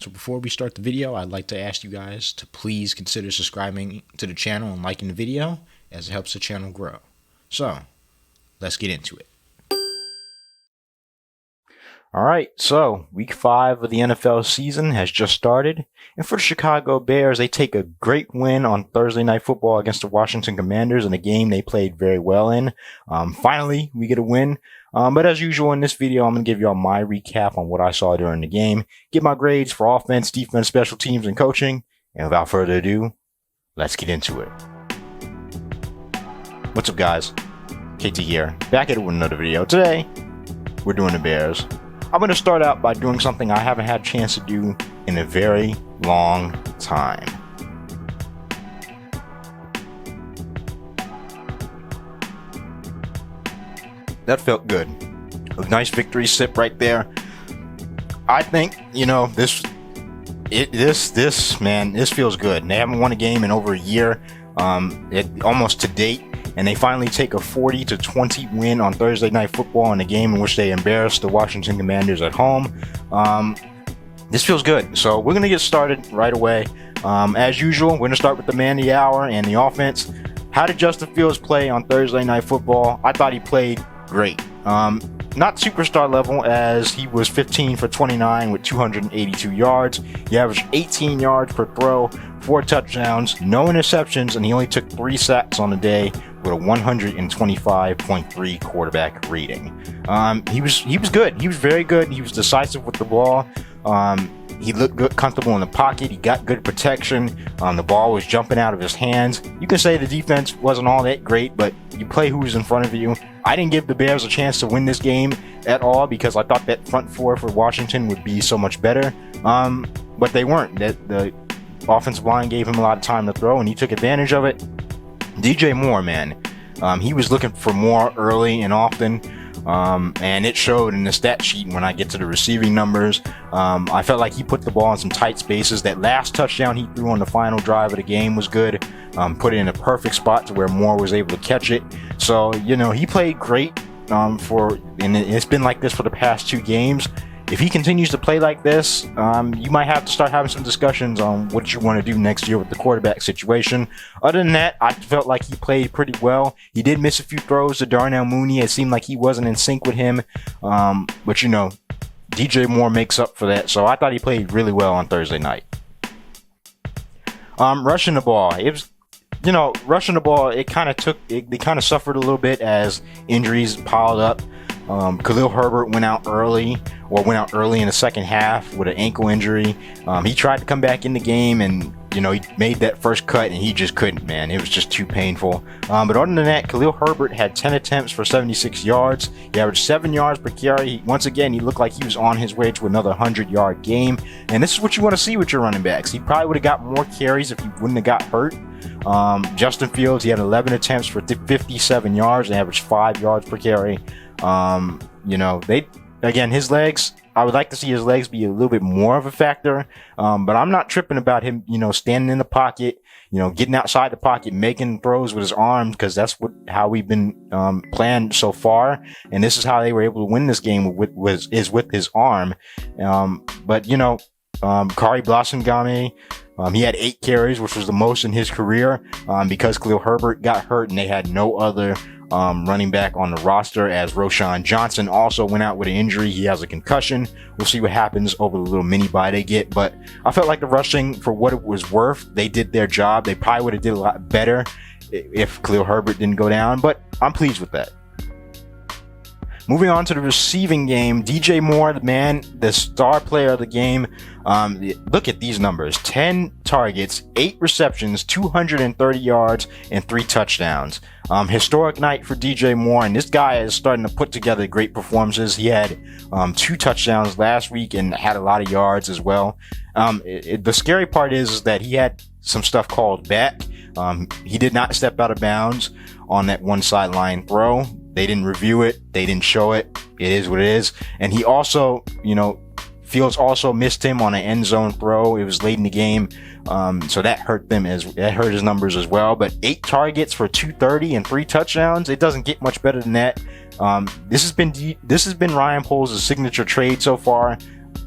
So before we start the video, I'd like to ask you guys to please consider subscribing to the channel and liking the video, as it helps the channel grow. So, let's get into it. Alright, so week 5 of the NFL season has just started, and for the Chicago Bears, they take a great win on Thursday Night Football against the Washington Commanders in a game they played very well in. Finally, we get a win, but as usual in this video, I'm going to give you all my recap on what I saw during the game, give my grades for offense, defense, special teams, and coaching, and without further ado, let's get into it. What's up guys, KT here, back at it with another video. Today, we're doing the Bears. I'm going to start out by doing something I haven't had a chance to do in a very long time. That felt good. A nice victory sip right there. I think, this feels good. They haven't won a game in over a year, almost to date. And they finally take a 40-20 win on Thursday Night Football in a game in which they embarrassed the Washington Commanders at home. This feels good. So we're going to get started right away. As usual, we're going to start with the man of the hour and the offense. How did Justin Fields play on Thursday Night Football? I thought he played great. Not superstar level, as he was 15 for 29 with 282 yards. He averaged 18 yards per throw, 4 touchdowns, no interceptions, and he only took 3 sacks on the day with a 125.3 quarterback rating. He was good. He was very good. He was decisive with the ball. He looked good, comfortable in the pocket. He got good protection. The ball was jumping out of his hands. You can say the defense wasn't all that great, but you play who was in front of you. I didn't give the Bears a chance to win this game at all because I thought that front four for Washington would be so much better. But they weren't. The offensive line gave him a lot of time to throw, and he took advantage of it. DJ Moore, man, he was looking for more early and often. And it showed in the stat sheet when I get to the receiving numbers. I felt like he put the ball in some tight spaces. That last touchdown he threw on the final drive of the game was good. Put it in a perfect spot to where Moore was able to catch it. So, he played great and it's been like this for the past 2 games. If he continues to play like this, you might have to start having some discussions on what you want to do next year with the quarterback situation. Other than that, I felt like he played pretty well. He did miss a few throws to Darnell Mooney. It seemed like he wasn't in sync with him. But DJ Moore makes up for that. So I thought he played really well on Thursday night. Rushing the ball. Rushing the ball, they kind of suffered a little bit as injuries piled up. Khalil Herbert went out early in the second half with an ankle injury. He tried to come back in the game and, he made that first cut and he just couldn't, man. It was just too painful. But other than that, Khalil Herbert had 10 attempts for 76 yards. He averaged 7 yards per carry. Once again, he looked like he was on his way to another 100-yard game. And this is what you want to see with your running backs. He probably would have got more carries if he wouldn't have got hurt. Justin Fields, he had 11 attempts for 57 yards and averaged 5 yards per carry. His legs, I would like to see his legs be a little bit more of a factor. But I'm not tripping about him, standing in the pocket, getting outside the pocket, making throws with his arms, because that's how we've been playing so far. And this is how they were able to win this game with his arm. Kari Blossomgame, he had 8 carries, which was the most in his career, because Khalil Herbert got hurt and they had no other running back on the roster, as Roschon Johnson also went out with an injury. He has a concussion. We'll see what happens over the little mini bye they get. But I felt like the rushing, for what it was worth, they did their job. They probably would have did a lot better if Khalil Herbert didn't go down, but I'm pleased with that. Moving on to the receiving game, DJ Moore, the star player of the game. Look at these numbers: 10 targets, 8 receptions, 230 yards, and 3 touchdowns. Historic night for DJ Moore, and this guy is starting to put together great performances. He had 2 touchdowns last week and had a lot of yards as well. The scary part is that he had some stuff called back. He did not step out of bounds on that one sideline throw. They didn't review it. They didn't show it. It is what it is. And he also, Fields also missed him on an end zone throw. It was late in the game. So that hurt his numbers as well. But 8 targets for 230 and 3 touchdowns. It doesn't get much better than that. This has been Ryan Poles' signature trade so far.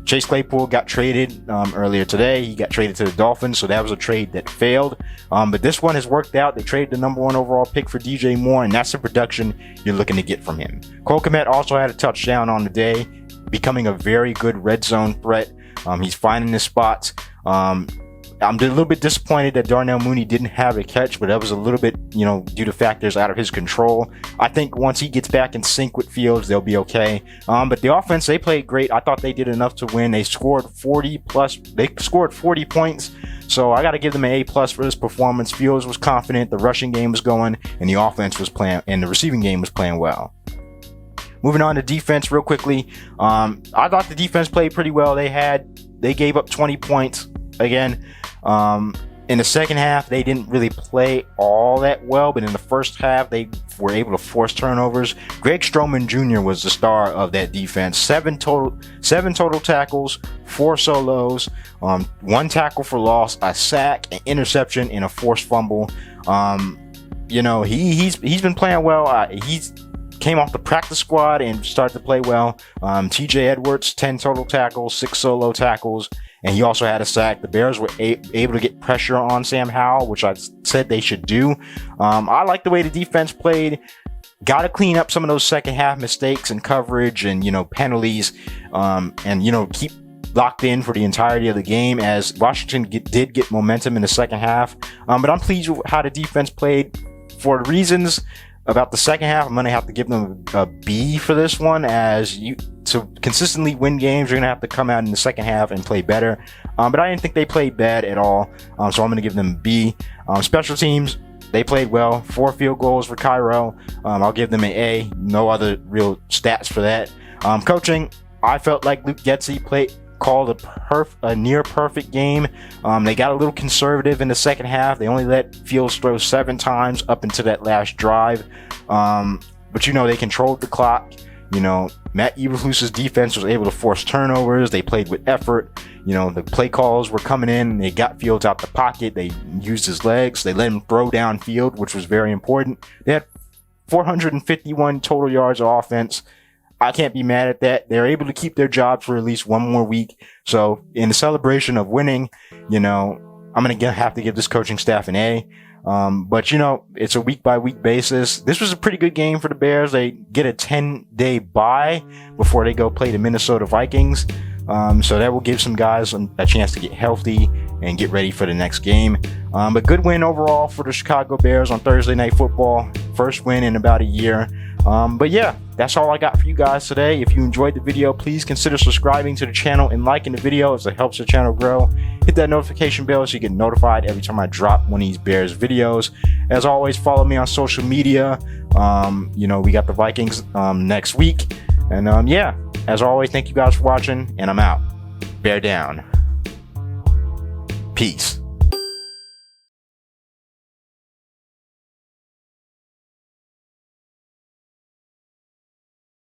Chase Claypool got traded earlier today. He got traded to the Dolphins, so that was a trade that failed. But this one has worked out. They traded the number 1 overall pick for DJ Moore, and that's the production you're looking to get from him. Cole Kmet also had a touchdown on the day, becoming a very good red zone threat. He's finding his spots. I'm a little bit disappointed that Darnell Mooney didn't have a catch, but that was a little bit, due to factors out of his control. I think once he gets back in sync with Fields, they'll be okay. But the offense, they played great. I thought they did enough to win. They scored 40 points. So I got to give them an A+ for this performance. Fields was confident. The rushing game was going, and the offense was playing, and the receiving game was playing well. Moving on to defense real quickly. I thought the defense played pretty well. They gave up 20 points again. In the second half, they didn't really play all that well, but in the first half, they were able to force turnovers. Greg Stroman Jr. was the star of that defense. Seven total tackles, 4 solos, 1 tackle for loss, a sack, an interception, and a forced fumble. He's been playing well. He's came off the practice squad and started to play well. TJ Edwards, 10 total tackles, 6 solo tackles, and he also had a sack. The Bears were able to get pressure on Sam Howell, which I said they should do. I like the way the defense played. Got to clean up some of those second half mistakes and coverage and, penalties, and, keep locked in for the entirety of the game, as Washington did get momentum in the second half. But I'm pleased with how the defense played. For reasons about the second half, I'm going to have to give them a B for this one, to consistently win games, you're going to have to come out in the second half and play better. But I didn't think they played bad at all, so I'm going to give them a B. Special teams, they played well. 4 field goals for Cairo. I'll give them an A. No other real stats for that. Coaching, I felt like Luke Getsy called a near perfect game. They got a little conservative in the second half. They only let Fields throw 7 times up into that last drive. But they controlled the clock. Matt Eberflus's defense was able to force turnovers. They played with effort. The play calls were coming in. They got Fields out the pocket. They used his legs. They let him throw downfield, which was very important. They had 451 total yards of offense. I can't be mad at that. They're able to keep their job for at least 1 more week. So in the celebration of winning, I'm going to have to give this coaching staff an A. But it's a week by week basis. This was a pretty good game for the Bears. They get a 10-day bye before they go play the Minnesota Vikings. So that will give some guys a chance to get healthy and get ready for the next game. But good win overall for the Chicago Bears on Thursday Night Football. First win in about a year. But yeah, that's all I got for you guys today. If you enjoyed the video, please consider subscribing to the channel and liking the video, as it helps the channel grow. Hit that notification bell so you get notified every time I drop one of these Bears videos. As always, follow me on social media. We got the Vikings next week. And yeah, as always, thank you guys for watching, and I'm out. Bear down. Peace.